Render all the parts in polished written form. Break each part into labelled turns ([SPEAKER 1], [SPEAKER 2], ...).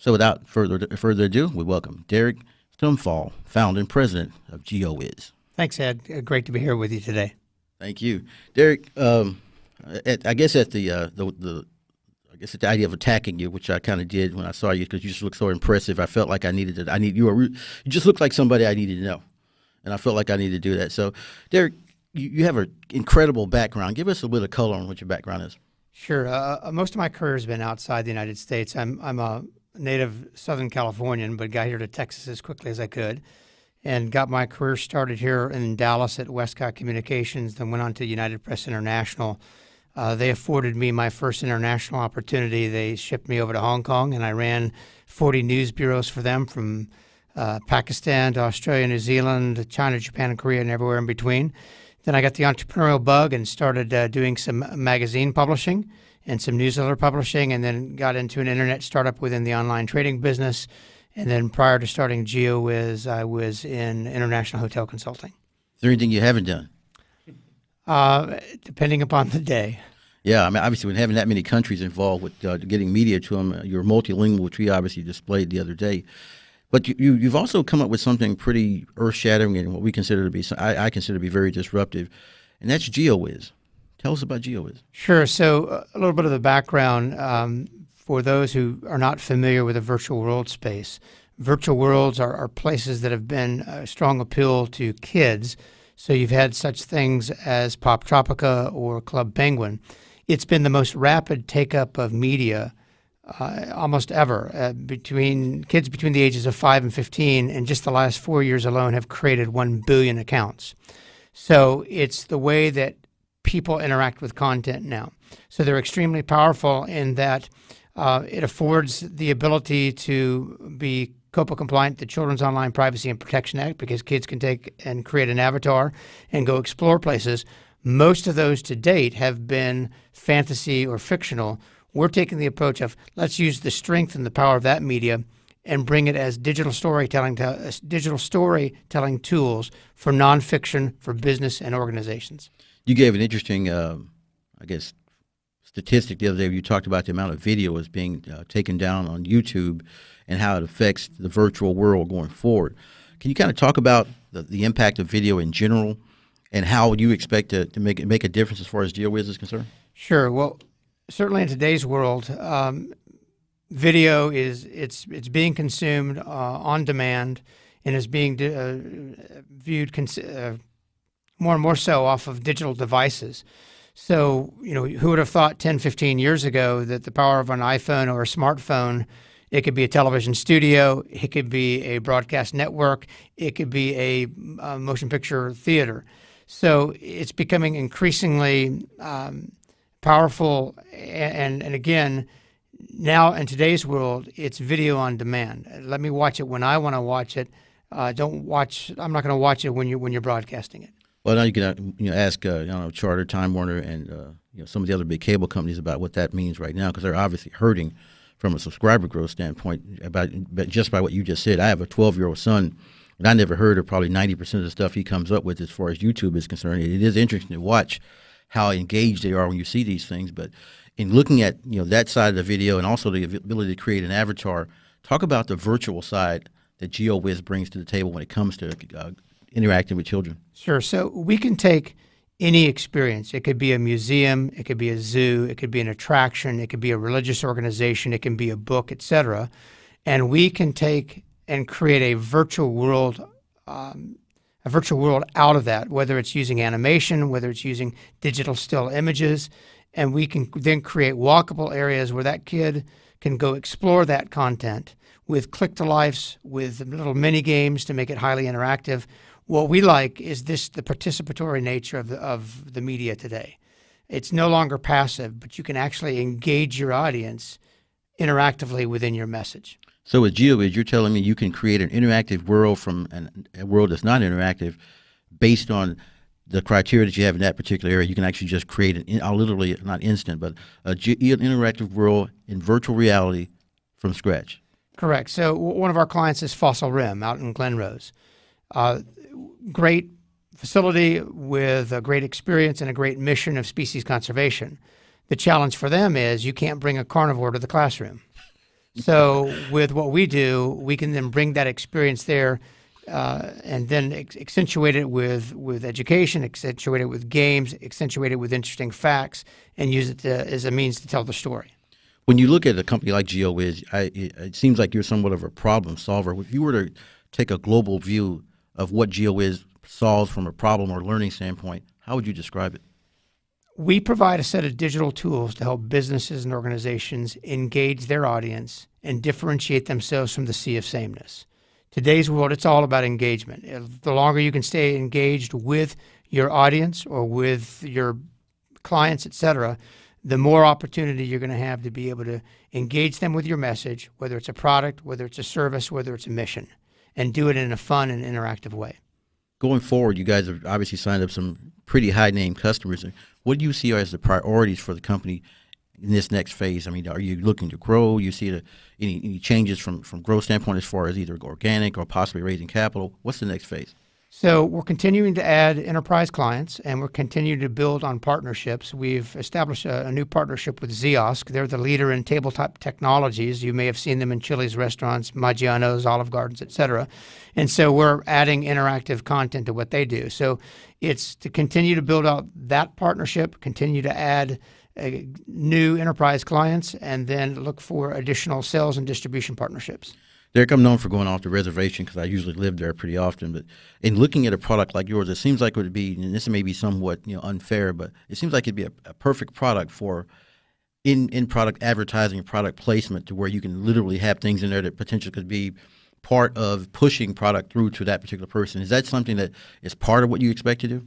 [SPEAKER 1] So without further ado, we welcome Derek Stumfall, founder and president of GeoWhiz.
[SPEAKER 2] Thanks, Ed. Great to be here with you today.
[SPEAKER 1] Thank you, Derek. I guess at the idea of attacking you, which I kind of did when I saw you, because you just look so impressive. I felt like you just looked like somebody I needed to know, and I felt like I needed to do that. So, Derek, you have an incredible background. Give us a bit of color on what your background is.
[SPEAKER 2] Sure. Most of my career has been outside the United States. I'm a native Southern Californian, but got here to Texas as quickly as I could, and got my career started here in Dallas at Westcott Communications, then went on to United Press International. They afforded me my first international opportunity. They shipped me over to Hong Kong, and I ran 40 news bureaus for them from Pakistan to Australia, New Zealand, China, Japan, and Korea, and everywhere in between. Then I got the entrepreneurial bug and started doing some magazine publishing and some newsletter publishing, and then got into an internet startup within the online trading business. And then prior to starting GeoWhiz, I was in international hotel consulting.
[SPEAKER 1] Is there anything you haven't done?
[SPEAKER 2] Depending upon the day.
[SPEAKER 1] Yeah, I mean, obviously, when having that many countries involved with getting media to them, you're multilingual, which we obviously displayed the other day. But you've also come up with something pretty earth-shattering and what we consider to be, I consider to be very disruptive, and that's GeoWhiz. Tell us about GeoWhiz.
[SPEAKER 2] Sure. So a little bit of the background for those who are not familiar with the virtual world space. Virtual worlds are places that have been a strong appeal to kids. So you've had such things as Pop Tropica or Club Penguin. It's been the most rapid take-up of media almost ever. Kids between the ages of 5 and 15, in just the last 4 years alone, have created 1 billion accounts. So it's the way that people interact with content now. So they're extremely powerful in that it affords the ability to be COPPA compliant, the Children's Online Privacy and Protection Act, because kids can take and create an avatar and go explore places. Most of those to date have been fantasy or fictional. We're taking the approach of let's use the strength and the power of that media and bring it as digital storytelling tools for nonfiction, for business and organizations.
[SPEAKER 1] You gave an interesting, statistic the other day. You talked about the amount of video is being taken down on YouTube and how it affects the virtual world going forward. Can you kind of talk about the impact of video in general and how you expect to make a difference as far as GeoWhiz is concerned?
[SPEAKER 2] Sure. Well, certainly in today's world, video it's being consumed on demand and is being viewed more and more so off of digital devices. So, who would have thought 10, 15 years ago that the power of an iPhone or a smartphone, it could be a television studio, it could be a broadcast network, it could be a motion picture theater. So it's becoming increasingly powerful. And again, now in today's world, it's video on demand. Let me watch it when I want to watch it. I'm not going to watch it when you're broadcasting it.
[SPEAKER 1] Well, now you can ask Charter, Time Warner, and some of the other big cable companies about what that means right now, because they're obviously hurting from a subscriber growth standpoint just by what you just said. I have a 12-year-old son, and I never heard of probably 90% of the stuff he comes up with as far as YouTube is concerned. It is interesting to watch how engaged they are when you see these things. But in looking at that side of the video and also the ability to create an avatar, talk about the virtual side that GeoWhiz brings to the table when it comes to interacting with children.
[SPEAKER 2] Sure. So we can take any experience. It could be a museum, it could be a zoo, it could be an attraction, it could be a religious organization, it can be a book, etc. And we can take and create a virtual world out of that, whether it's using animation, whether it's using digital still images, and we can then create walkable areas where that kid can go explore that content with click-to-lives, with little mini games to make it highly interactive. What we like is the participatory nature of the media today. It's no longer passive, but you can actually engage your audience interactively within your message.
[SPEAKER 1] So with GeoWhiz, you're telling me you can create an interactive world from a world that's not interactive based on the criteria that you have in that particular area. You can actually just create literally, not instant, but an interactive world in virtual reality from scratch.
[SPEAKER 2] Correct. So one of our clients is Fossil Rim out in Glen Rose. Great facility with a great experience and a great mission of species conservation. The challenge for them is you can't bring a carnivore to the classroom. So with what we do, we can then bring that experience there and then accentuate it with education, accentuate it with games, accentuate it with interesting facts, and use it as a means to tell the story.
[SPEAKER 1] When you look at a company like GeoWhiz, it seems like you're somewhat of a problem solver. If you were to take a global view of what GeoWhiz solves from a problem or learning standpoint, how would you describe it?
[SPEAKER 2] We provide a set of digital tools to help businesses and organizations engage their audience and differentiate themselves from the sea of sameness. Today's world, it's all about engagement. The longer you can stay engaged with your audience or with your clients, et cetera, the more opportunity you're going to have to be able to engage them with your message, whether it's a product, whether it's a service, whether it's a mission, and do it in a fun and interactive way.
[SPEAKER 1] Going forward, you guys have obviously signed up some pretty high-name customers. What do you see as the priorities for the company in this next phase? I mean, are you looking to grow? You see any changes from growth standpoint as far as either organic or possibly raising capital? What's the next phase?
[SPEAKER 2] So we're continuing to add enterprise clients, and we're continuing to build on partnerships. We've established a new partnership with Ziosk. They're the leader in tabletop technologies. You may have seen them in Chili's restaurants, Maggiano's, Olive Gardens, et cetera. And so we're adding interactive content to what they do. So it's to continue to build out that partnership, continue to add new enterprise clients, and then look for additional sales and distribution partnerships.
[SPEAKER 1] Derek, I'm known for going off the reservation because I usually live there pretty often. But in looking at a product like yours, it seems like it would be, and this may be somewhat unfair, but it seems like it'd be a perfect product for in-product advertising, product placement, to where you can literally have things in there that potentially could be part of pushing product through to that particular person. Is that something that is part of what you expect to do?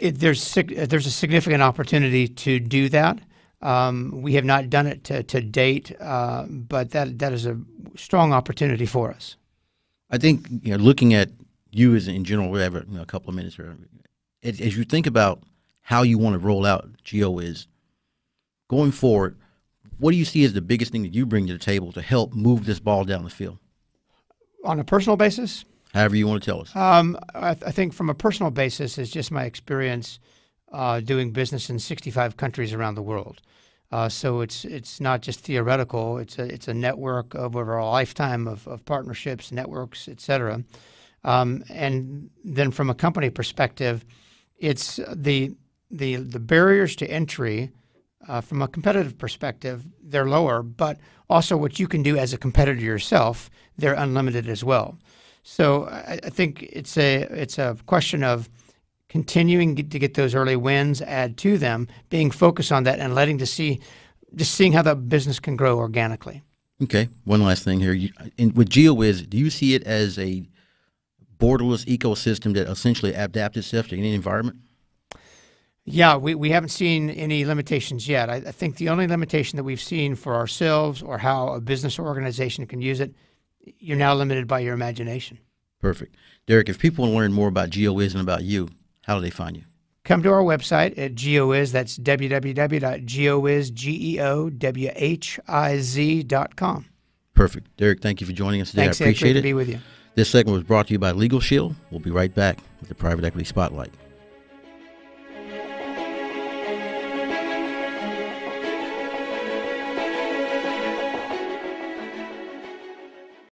[SPEAKER 2] There's a significant opportunity to do that. We have not done it to date, but that is a strong opportunity for us.
[SPEAKER 1] I think looking at you as in general, we have a couple of minutes here. As you think about how you want to roll out GeoWhiz going forward, what do you see as the biggest thing that you bring to the table to help move this ball down the field?
[SPEAKER 2] On a personal basis?
[SPEAKER 1] However you want to tell us.
[SPEAKER 2] I think from a personal basis, it's just my experience doing business in 65 countries around the world. So it's not just theoretical. It's a network over a lifetime of partnerships, networks, et cetera. And then from a company perspective, it's the barriers to entry from a competitive perspective, they're lower, but also what you can do as a competitor yourself, they're unlimited as well. So I think it's a question of continuing to get those early wins, add to them, being focused on that, and just seeing how the business can grow organically.
[SPEAKER 1] Okay, one last thing here. With GeoWhiz, do you see it as a borderless ecosystem that essentially adapts itself to any environment?
[SPEAKER 2] Yeah, we haven't seen any limitations yet. I think the only limitation that we've seen for ourselves or how a business or organization can use it, you're now limited by your imagination. Perfect.
[SPEAKER 1] Derek, if people want to learn more about GeoWhiz and about you, how do they find you?
[SPEAKER 2] Come to our website at GeoWhiz. That's www.geowhiz.com.
[SPEAKER 1] Perfect. Derek, thank you for joining us today.
[SPEAKER 2] Thanks,
[SPEAKER 1] I appreciate
[SPEAKER 2] Ed. Great
[SPEAKER 1] it.
[SPEAKER 2] to be with you.
[SPEAKER 1] This segment was brought to you by Legal Shield. We'll be right back with the Private Equity Spotlight.